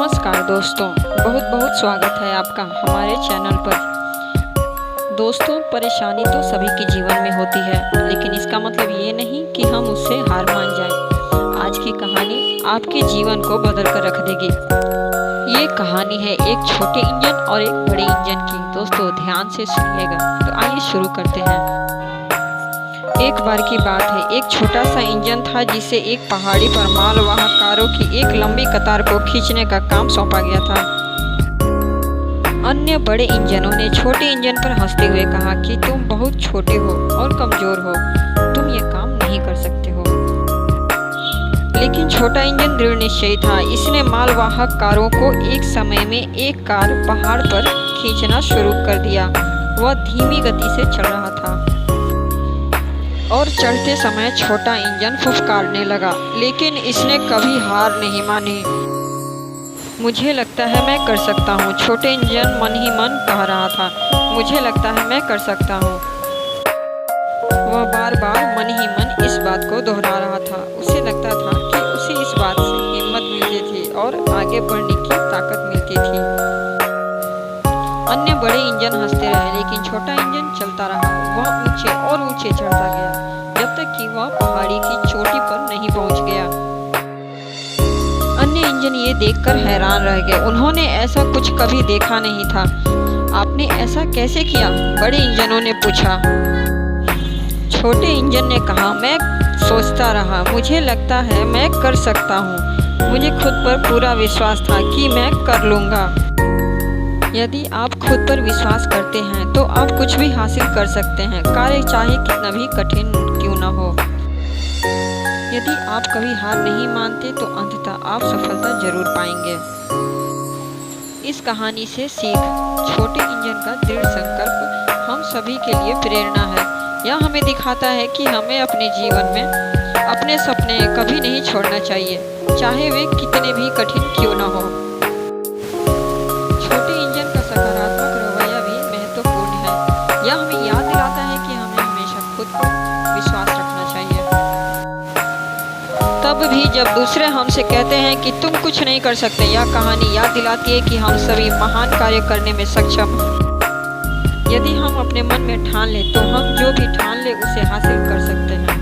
नमस्कार दोस्तों, बहुत बहुत स्वागत है आपका हमारे चैनल पर। दोस्तों, परेशानी तो सभी के जीवन में होती है, लेकिन इसका मतलब ये नहीं कि हम उससे हार मान जाएं। आज की कहानी आपके जीवन को बदल कर रख देगी। ये कहानी है एक छोटे इंजन और एक बड़े इंजन की। दोस्तों ध्यान से सुनिएगा। तो आइए शुरू करते हैं। एक बार की बात है, एक छोटा सा इंजन था जिसे एक पहाड़ी पर मालवाहक कारों की एक लंबी कतार को खींचने का काम सौंपा गया था। अन्य बड़े इंजनों ने छोटे इंजन पर हंसते हुए कहा कि तुम बहुत छोटे हो और कमजोर हो, तुम ये काम नहीं कर सकते हो। लेकिन छोटा इंजन दृढ़ निश्चयी था। इसने मालवाहक कारों को एक समय में एक कार पहाड़ पर खींचना शुरू कर दिया। वह धीमी गति से चल रहा था और चढ़ते समय छोटा इंजन फुफकारने लगा, लेकिन इसने कभी हार नहीं मानी। मुझे लगता है मैं कर सकता हूँ, छोटे इंजन मन ही मन कह रहा था। मुझे लगता है मैं कर सकता हूँ। वह बार बार मन ही मन इस बात को दोहरा रहा था। उसे लगता था कि उसे इस बात से हिम्मत मिलती थी और आगे बढ़ने की ताकत मिलती थी। अन्य बड़े इंजन हंसते रहे, लेकिन छोटा इंजन चलता रहा। वह ऊंचे और ऊंचे चढ़ता गया, जब तक कि वह पहाड़ी की चोटी पर नहीं पहुंच गया। अन्य इंजन ये देखकर हैरान रह गए। उन्होंने ऐसा कुछ कभी देखा नहीं था। आपने ऐसा कैसे किया? बड़े इंजनों ने पूछा। छोटे इंजन ने कहा, मैं सोचता रहा। मुझे लगता है मैं कर सकता हूँ। मुझे खुद पर पूरा विश्वास था कि मैं कर लूँगा। यदि आप खुद पर विश्वास करते हैं तो आप कुछ भी हासिल कर सकते हैं, कार्य चाहे कितना भी कठिन क्यों न हो। यदि आप कभी हार नहीं मानते तो अंततः आप सफलता जरूर पाएंगे। इस कहानी से सीख, छोटे इंजन का दृढ़ संकल्प हम सभी के लिए प्रेरणा है। यह हमें दिखाता है कि हमें अपने जीवन में अपने सपने कभी नहीं छोड़ना चाहिए, चाहे वे कितने भी कठिन क्यों न हो। छोटे इंजन का सकारात्मक रवैया भी महत्वपूर्ण है। यह हमें याद दिलाता है कि हमें हमेशा खुद पर विश्वास रखना चाहिए, तब भी जब दूसरे हमसे कहते हैं कि तुम कुछ नहीं कर सकते। यह कहानी याद दिलाती है कि हम सभी महान कार्य करने में सक्षम हैं। यदि हम अपने मन में ठान लें तो हम जो भी ठान लें उसे हासिल कर सकते हैं।